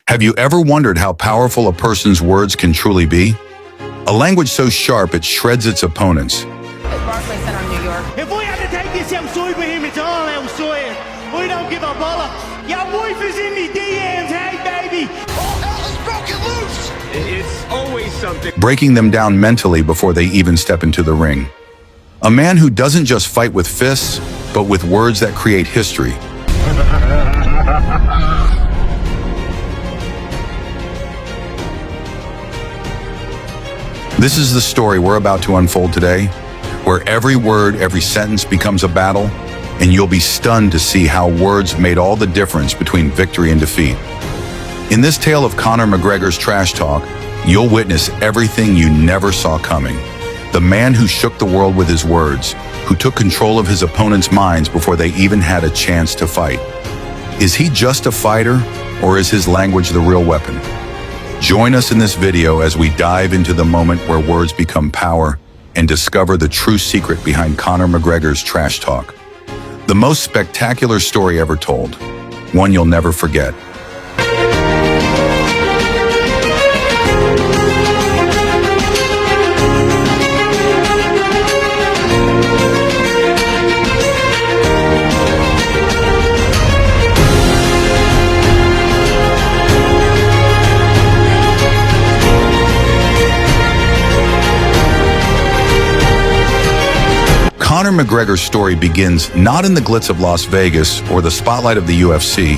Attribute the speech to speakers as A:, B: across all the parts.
A: Have you ever wondered how powerful a person's words can truly be? A language so sharp it shreds its opponents.
B: Barclays Center, New York.
C: If we had to take this outside with him, it's all outside. We don't give a bollocks. Your wife is in me DMs, hey baby.
D: All hell is broken loose.
E: It's always something.
A: Breaking them down mentally before they even step into the ring. A man who doesn't just fight with fists, but with words that create history. This is the story we're about to unfold today, where every word, every sentence becomes a battle, and you'll be stunned to see how words made all the difference between victory and defeat. In this tale of Conor McGregor's trash talk, you'll witness everything you never saw coming. The man who shook the world with his words, who took control of his opponents' minds before they even had a chance to fight. Is he just a fighter, or is his language the real weapon? Join us in this video as we dive into the moment where words become power and discover the true secret behind Conor McGregor's trash talk. The most spectacular story ever told, one you'll never forget. Conor McGregor's story begins not in the glitz of Las Vegas or the spotlight of the UFC,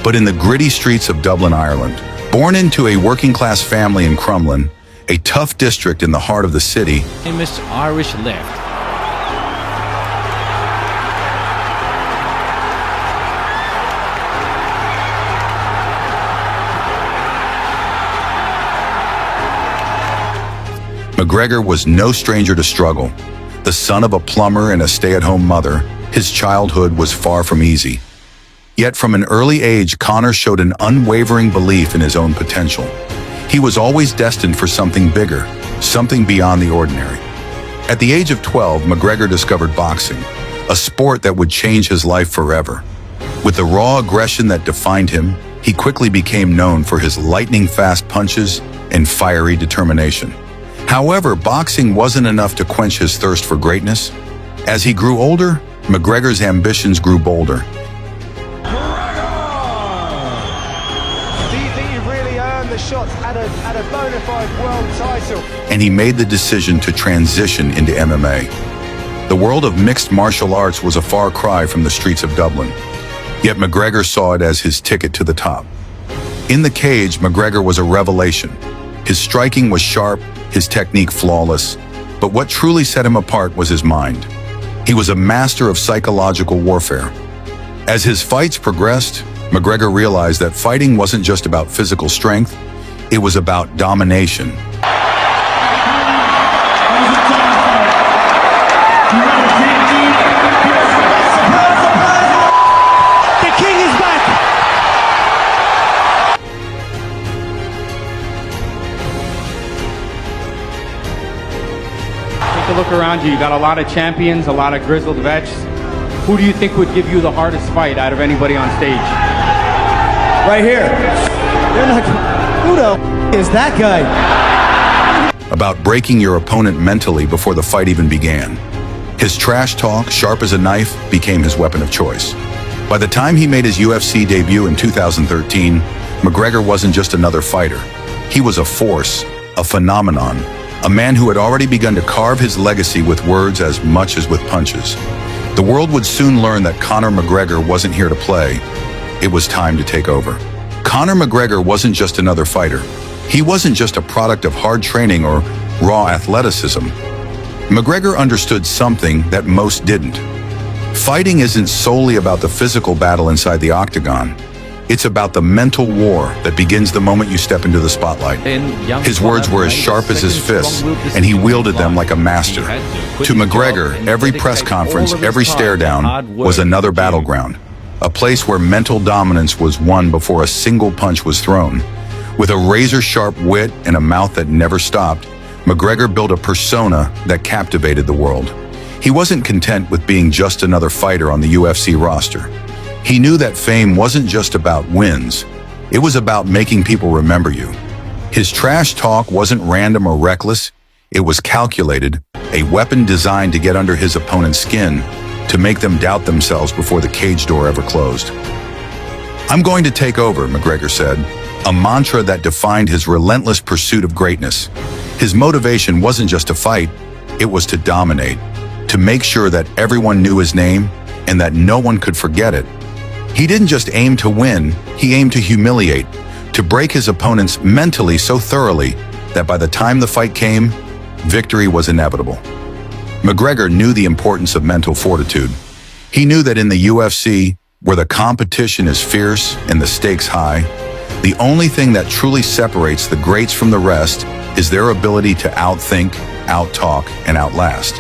A: but in the gritty streets of Dublin, Ireland. Born into a working-class family in Crumlin, a tough district in the heart of the city,
F: famous Irish left.
A: McGregor was no stranger to struggle. The son of a plumber and a stay-at-home mother, his childhood was far from easy. Yet from an early age, Conor showed an unwavering belief in his own potential. He was always destined for something bigger, something beyond the ordinary. At the age of 12, McGregor discovered boxing, a sport that would change his life forever. With the raw aggression that defined him, he quickly became known for his lightning-fast punches and fiery determination. However, boxing wasn't enough to quench his thirst for greatness. As he grew older, McGregor's ambitions grew bolder.
C: Do you think you've really earned the shot at a bona fide world title?
A: And he made the decision to transition into MMA. The world of mixed martial arts was a far cry from the streets of Dublin. Yet McGregor saw it as his ticket to the top. In the cage, McGregor was a revelation. His striking was sharp, his technique flawless, but what truly set him apart was his mind. He was a master of psychological warfare. As his fights progressed, McGregor realized that fighting wasn't just about physical strength, it was about domination.
C: The king is back.
G: Take a look around you. You got a lot of champions, a lot of grizzled vets. Who do you think would give you the hardest fight out of anybody on stage?
H: Right here. Who the is that guy?
A: About breaking your opponent mentally before the fight even began. His trash talk, sharp as a knife, became his weapon of choice. By the time he made his UFC debut in 2013, McGregor wasn't just another fighter. He was a force, a phenomenon, a man who had already begun to carve his legacy with words as much as with punches. The world would soon learn that Conor McGregor wasn't here to play. It was time to take over. Conor McGregor wasn't just another fighter. He wasn't just a product of hard training or raw athleticism. McGregor understood something that most didn't. Fighting isn't solely about the physical battle inside the octagon. It's about the mental war that begins the moment you step into the spotlight. His words were as sharp as his fists, and he wielded them like a master. To McGregor, every press conference, every stare down was another battleground, a place where mental dominance was won before a single punch was thrown. With a razor-sharp wit and a mouth that never stopped, McGregor built a persona that captivated the world. He wasn't content with being just another fighter on the UFC roster. He knew that fame wasn't just about wins, It was about making people remember you. His trash talk wasn't random or reckless. It was calculated, a weapon designed to get under his opponent's skin, to make them doubt themselves before the cage door ever closed. "I'm going to take over," McGregor said, a mantra that defined his relentless pursuit of greatness. His motivation wasn't just to fight, it was to dominate, to make sure that everyone knew his name and that no one could forget it. He didn't just aim to win, he aimed to humiliate, to break his opponents mentally so thoroughly that by the time the fight came, victory was inevitable. McGregor knew the importance of mental fortitude. He knew that in the UFC, where the competition is fierce and the stakes high, the only thing that truly separates the greats from the rest is their ability to outthink, outtalk, and outlast.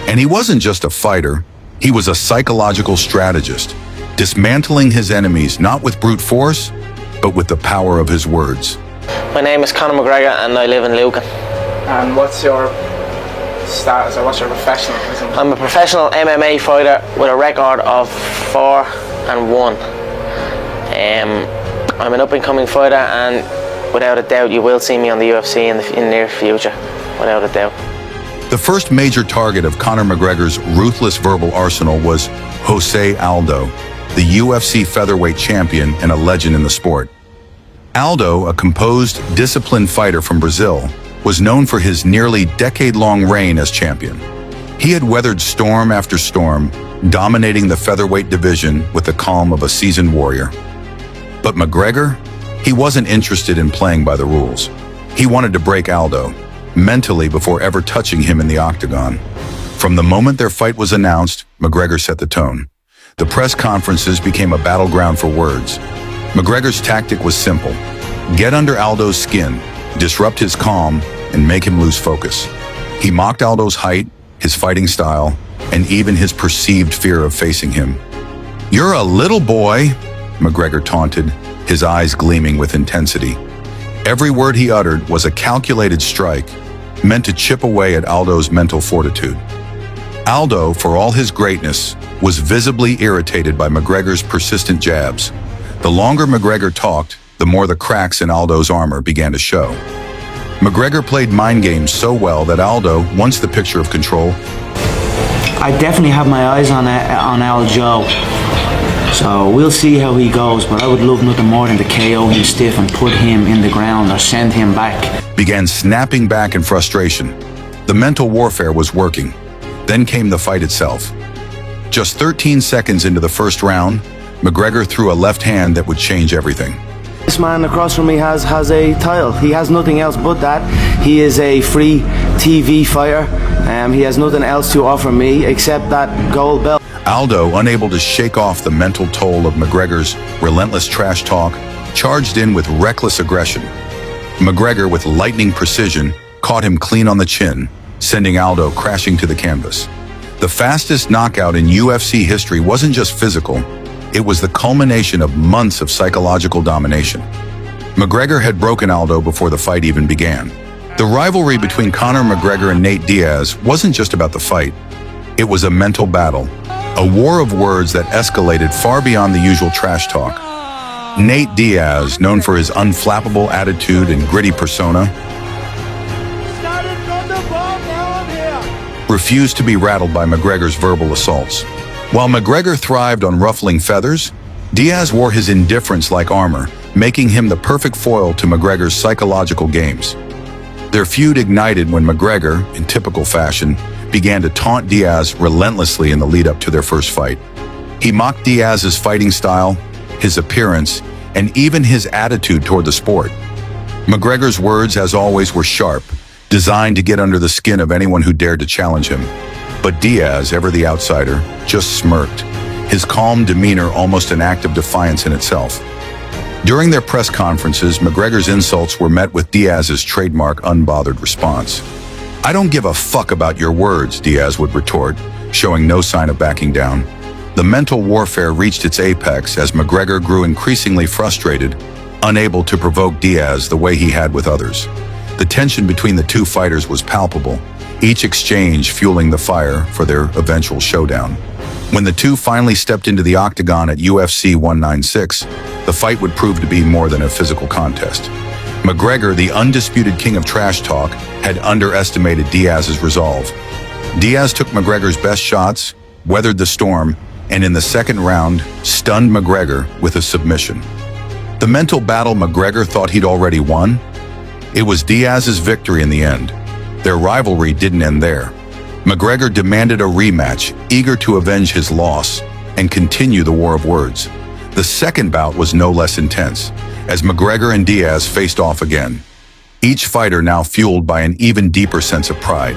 A: And he wasn't just a fighter, he was a psychological strategist, dismantling his enemies not with brute force, but with the power of his words.
I: My name is Conor McGregor and I live in Lucan.
J: And what's your status, or what's your professionalism?
I: I'm a professional MMA fighter with a record of 4-1. I'm an up-and-coming fighter, and without a doubt you will see me on the UFC in the near future, without a doubt.
A: The first major target of Conor McGregor's ruthless verbal arsenal was Jose Aldo, the UFC featherweight champion and a legend in the sport. Aldo, a composed, disciplined fighter from Brazil, was known for his nearly decade-long reign as champion. He had weathered storm after storm, dominating the featherweight division with the calm of a seasoned warrior. But McGregor, he wasn't interested in playing by the rules. He wanted to break Aldo, mentally before ever touching him in the octagon. From the moment their fight was announced, McGregor set the tone. The press conferences became a battleground for words. McGregor's tactic was simple: get under Aldo's skin, disrupt his calm, and make him lose focus. He mocked Aldo's height, his fighting style, and even his perceived fear of facing him. "You're a little boy," McGregor taunted, his eyes gleaming with intensity. Every word he uttered was a calculated strike, meant to chip away at Aldo's mental fortitude. Aldo, for all his greatness, was visibly irritated by McGregor's persistent jabs. The longer McGregor talked, the more the cracks in Aldo's armor began to show. McGregor played mind games so well that Aldo, once the picture of control,
K: I definitely have my eyes on Aljo. So we'll see how he goes, but I would love nothing more than to KO him stiff and put him in the ground or send him back.
A: began snapping back in frustration. The mental warfare was working. Then came the fight itself. Just 13 seconds into the first round, McGregor threw a left hand that would change everything.
K: This man across from me has a title. He has nothing else but that. He is a free TV fighter. He has nothing else to offer me except that gold belt.
A: Aldo, unable to shake off the mental toll of McGregor's relentless trash talk, charged in with reckless aggression. McGregor, with lightning precision, caught him clean on the chin, sending Aldo crashing to the canvas. The fastest knockout in UFC history wasn't just physical, it was the culmination of months of psychological domination. McGregor had broken Aldo before the fight even began. The rivalry between Conor McGregor and Nate Diaz wasn't just about the fight. It was a mental battle, a war of words that escalated far beyond the usual trash talk. Nate Diaz, known for his unflappable attitude and gritty persona, refused to be rattled by McGregor's verbal assaults. While McGregor thrived on ruffling feathers, Diaz wore his indifference like armor, making him the perfect foil to McGregor's psychological games. Their feud ignited when McGregor, in typical fashion, began to taunt Diaz relentlessly in the lead-up to their first fight. He mocked Diaz's fighting style, his appearance, and even his attitude toward the sport. McGregor's words, as always, were sharp, designed to get under the skin of anyone who dared to challenge him. But Diaz, ever the outsider, just smirked, his calm demeanor almost an act of defiance in itself. During their press conferences, McGregor's insults were met with Diaz's trademark unbothered response. "I don't give a fuck about your words," Diaz would retort, showing no sign of backing down. The mental warfare reached its apex as McGregor grew increasingly frustrated, unable to provoke Diaz the way he had with others. The tension between the two fighters was palpable, each exchange fueling the fire for their eventual showdown. When the two finally stepped into the Octagon at UFC 196, the fight would prove to be more than a physical contest. McGregor, the undisputed king of trash talk, had underestimated Diaz's resolve. Diaz took McGregor's best shots, weathered the storm, and in the second round, stunned McGregor with a submission. The mental battle McGregor thought he'd already won? It was Diaz's victory in the end. Their rivalry didn't end there. McGregor demanded a rematch, eager to avenge his loss and continue the war of words. The second bout was no less intense, as McGregor and Diaz faced off again. Each fighter now fueled by an even deeper sense of pride.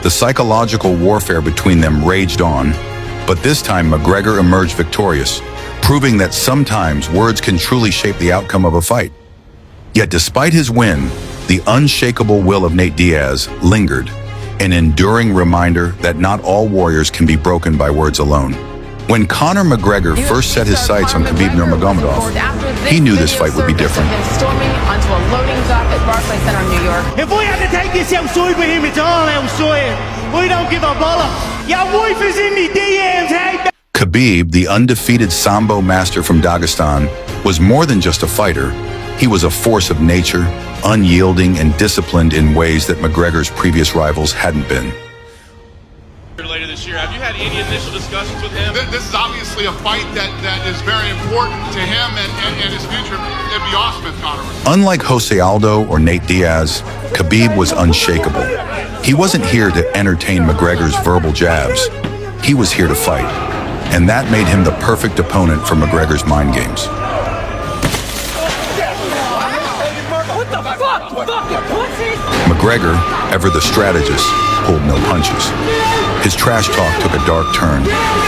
A: The psychological warfare between them raged on, but this time McGregor emerged victorious, proving that sometimes words can truly shape the outcome of a fight. Yet despite his win, the unshakable will of Nate Diaz lingered, an enduring reminder that not all warriors can be broken by words alone. When Conor McGregor first set his sights on Khabib Nurmagomedov, he knew this fight would be different.
B: Storming onto a loading dock at Barclays Center, New York.
C: If I had to take this outside with him, it's all outside. I don't give a bollocks. Your wife is in me DMs, hey.
A: Khabib, the undefeated Sambo master from Dagestan, was more than just a fighter. He was a force of nature, unyielding and disciplined in ways that McGregor's previous rivals hadn't been.
E: Later this year, have you had any initial discussions with him?
D: This is obviously a fight that is very important to him and his future. It'd be awesome if Conor was.
A: Unlike Jose Aldo or Nate Diaz, Khabib was unshakable. He wasn't here to entertain McGregor's verbal jabs. He was here to fight, and that made him the perfect opponent for McGregor's mind games. McGregor, ever the strategist, pulled no punches. His trash talk took a dark turn,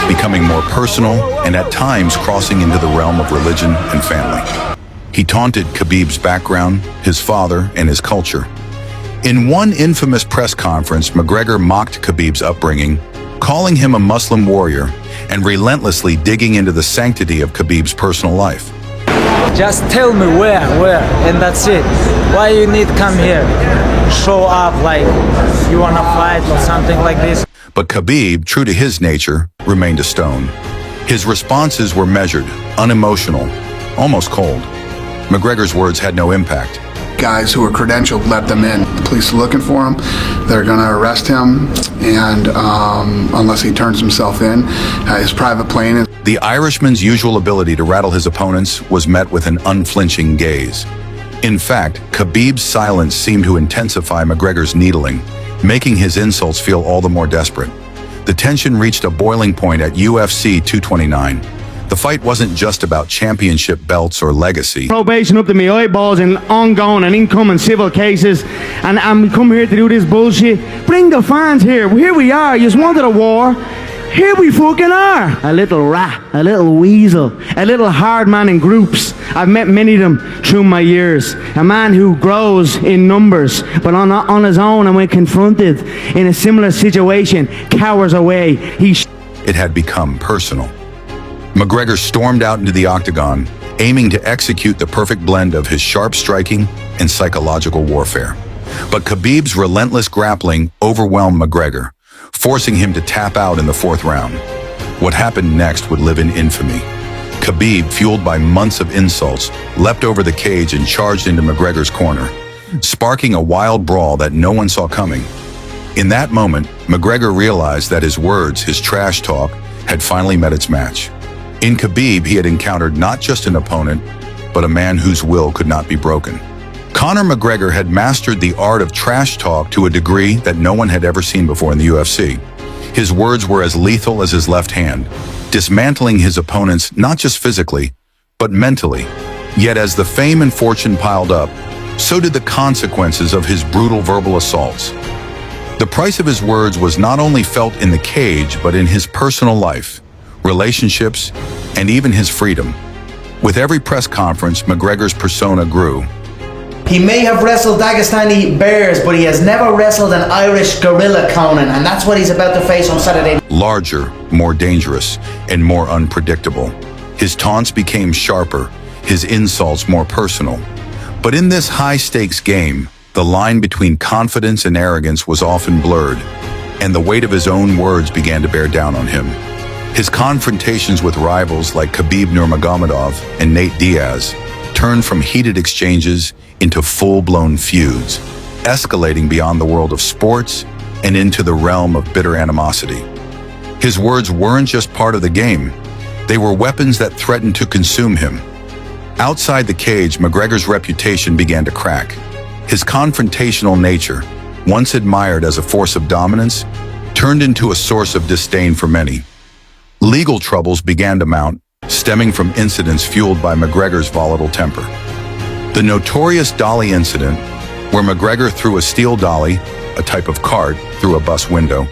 A: becoming more personal and at times crossing into the realm of religion and family. He taunted Khabib's background, his father, and his culture. In one infamous press conference, McGregor mocked Khabib's upbringing, calling him a Muslim warrior and relentlessly digging into the sanctity of Khabib's personal life.
L: Just tell me where, and that's it. Why you need to come here? Show up like you wanna fight or something like this.
A: But Khabib, true to his nature, remained a stone. His responses were measured, unemotional, almost cold. McGregor's words had no impact.
M: Guys who are credentialed let them in. The police are looking for him. They're going to arrest him, and unless he turns himself in, his private plane is...
A: The Irishman's usual ability to rattle his opponents was met with an unflinching gaze. In fact, Khabib's silence seemed to intensify McGregor's needling, making his insults feel all the more desperate. The tension reached a boiling point at UFC 229. The fight wasn't just about championship belts or legacy.
C: Probation up to my eyeballs and ongoing and incoming civil cases, and I'm come here to do this bullshit. Bring the fans here. Here we are. You just wanted a war. Here we fucking are. A little rat, a little weasel, a little hard man in groups. I've met many of them through my years. A man who grows in numbers, but on his own, and when confronted in a similar situation, cowers away.
A: It had become personal. McGregor stormed out into the Octagon, aiming to execute the perfect blend of his sharp striking and psychological warfare. But Khabib's relentless grappling overwhelmed McGregor, forcing him to tap out in the fourth round. What happened next would live in infamy. Khabib, fueled by months of insults, leapt over the cage and charged into McGregor's corner, sparking a wild brawl that no one saw coming. In that moment, McGregor realized that his words, his trash talk, had finally met its match. In Khabib, he had encountered not just an opponent, but a man whose will could not be broken. Conor McGregor had mastered the art of trash talk to a degree that no one had ever seen before in the UFC. His words were as lethal as his left hand, dismantling his opponents not just physically, but mentally. Yet as the fame and fortune piled up, so did the consequences of his brutal verbal assaults. The price of his words was not only felt in the cage, but in his personal life, relationships, and even his freedom. With every press conference, McGregor's persona grew.
K: He may have wrestled Dagestani bears, but he has never wrestled an Irish gorilla, Conan, and that's what he's about to face on Saturday.
A: Larger, more dangerous, and more unpredictable. His taunts became sharper, his insults more personal. But in this high-stakes game, the line between confidence and arrogance was often blurred, and the weight of his own words began to bear down on him. His confrontations with rivals like Khabib Nurmagomedov and Nate Diaz turned from heated exchanges into full-blown feuds, escalating beyond the world of sports and into the realm of bitter animosity. His words weren't just part of the game. They were weapons that threatened to consume him. Outside the cage, McGregor's reputation began to crack. His confrontational nature, once admired as a force of dominance, turned into a source of disdain for many. Legal troubles began to mount, stemming from incidents fueled by McGregor's volatile temper. The notorious dolly incident, where McGregor threw a steel dolly, a type of cart, through a bus window,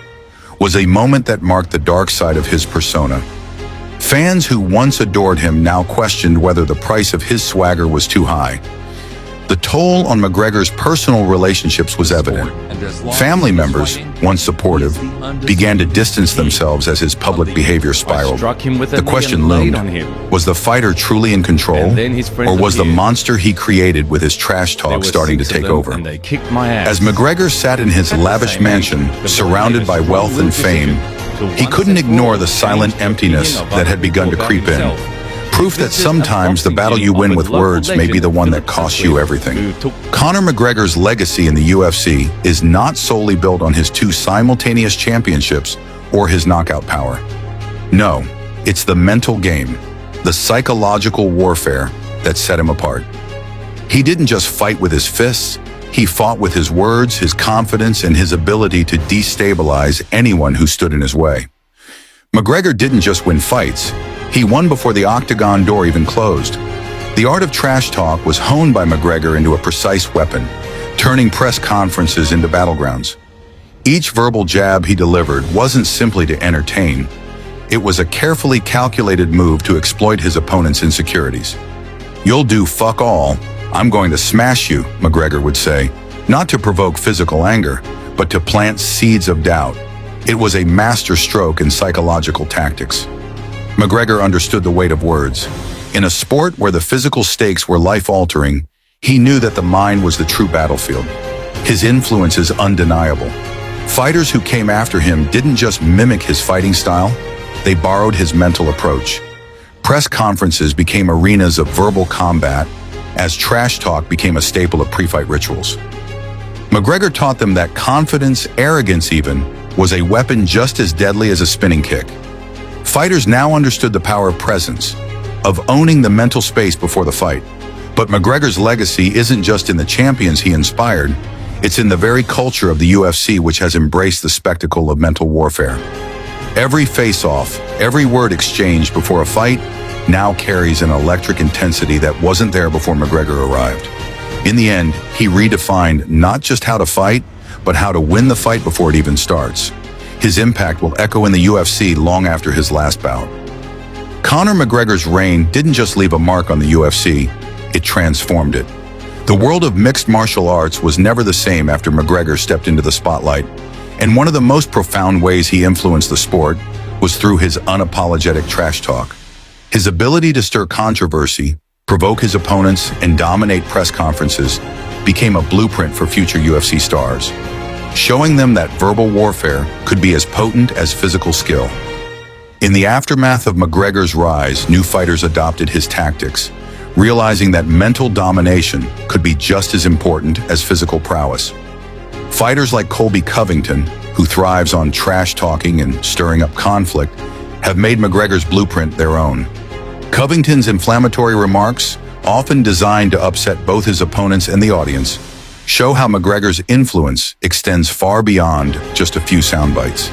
A: was a moment that marked the dark side of his persona. Fans who once adored him now questioned whether the price of his swagger was too high. The toll on McGregor's personal relationships was evident. Family members, once supportive, began to distance themselves as his public behavior spiraled. The question loomed, was the fighter truly in control, or was the monster he created with his trash talk starting to take over? As McGregor sat in his lavish mansion, surrounded by wealth and fame, he couldn't ignore the silent emptiness that had begun to creep in. Proof that sometimes the battle you win with words may be the one that costs you everything. Conor McGregor's legacy in the UFC is not solely built on his 2 simultaneous championships or his knockout power. No, it's the mental game, the psychological warfare that set him apart. He didn't just fight with his fists, he fought with his words, his confidence, and his ability to destabilize anyone who stood in his way. McGregor didn't just win fights, he won before the Octagon door even closed. The art of trash talk was honed by McGregor into a precise weapon, turning press conferences into battlegrounds. Each verbal jab he delivered wasn't simply to entertain. It was a carefully calculated move to exploit his opponent's insecurities. "You'll do fuck all. I'm going to smash you," McGregor would say, not to provoke physical anger, but to plant seeds of doubt. It was a master stroke in psychological tactics. McGregor understood the weight of words. In a sport where the physical stakes were life-altering, he knew that the mind was the true battlefield. His influence is undeniable. Fighters who came after him didn't just mimic his fighting style, they borrowed his mental approach. Press conferences became arenas of verbal combat, as trash talk became a staple of pre-fight rituals. McGregor taught them that confidence, arrogance even, was a weapon just as deadly as a spinning kick. Fighters now understood the power of presence, of owning the mental space before the fight. But McGregor's legacy isn't just in the champions he inspired, it's in the very culture of the UFC, which has embraced the spectacle of mental warfare. Every face-off, every word exchanged before a fight now carries an electric intensity that wasn't there before McGregor arrived. In the end, he redefined not just how to fight, but how to win the fight before it even starts. His impact will echo in the UFC long after his last bout. Conor McGregor's reign didn't just leave a mark on the UFC, it transformed it. The world of mixed martial arts was never the same after McGregor stepped into the spotlight, and one of the most profound ways he influenced the sport was through his unapologetic trash talk. His ability to stir controversy, provoke his opponents, and dominate press conferences became a blueprint for future UFC stars, showing them that verbal warfare could be as potent as physical skill. In the aftermath of McGregor's rise, new fighters adopted his tactics, realizing that mental domination could be just as important as physical prowess. Fighters like Colby Covington, who thrives on trash talking and stirring up conflict, have made McGregor's blueprint their own. Covington's inflammatory remarks, often designed to upset both his opponents and the audience, show how McGregor's influence extends far beyond just a few sound bites.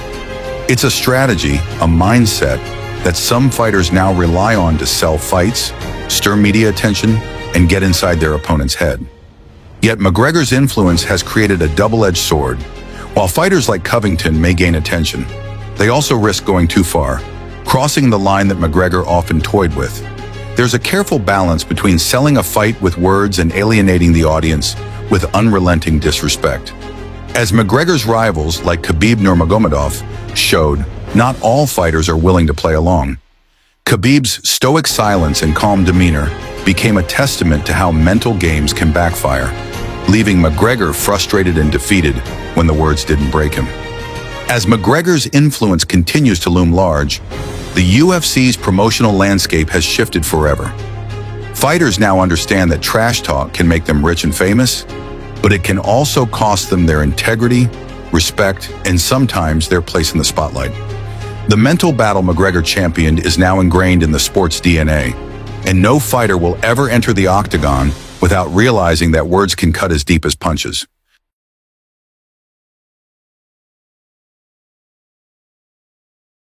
A: It's a strategy, a mindset, that some fighters now rely on to sell fights, stir media attention, and get inside their opponent's head. Yet McGregor's influence has created a double-edged sword. While fighters like Covington may gain attention, they also risk going too far, crossing the line that McGregor often toyed with. There's a careful balance between selling a fight with words and alienating the audience with unrelenting disrespect. As McGregor's rivals like Khabib Nurmagomedov showed, not all fighters are willing to play along. Khabib's stoic silence and calm demeanor became a testament to how mental games can backfire, leaving McGregor frustrated and defeated when the words didn't break him. As McGregor's influence continues to loom large, the UFC's promotional landscape has shifted forever. Fighters now understand that trash talk can make them rich and famous, but it can also cost them their integrity, respect, and sometimes their place in the spotlight. The mental battle McGregor championed is now ingrained in the sport's DNA, and no fighter will ever enter the octagon without realizing that words can cut as deep as punches.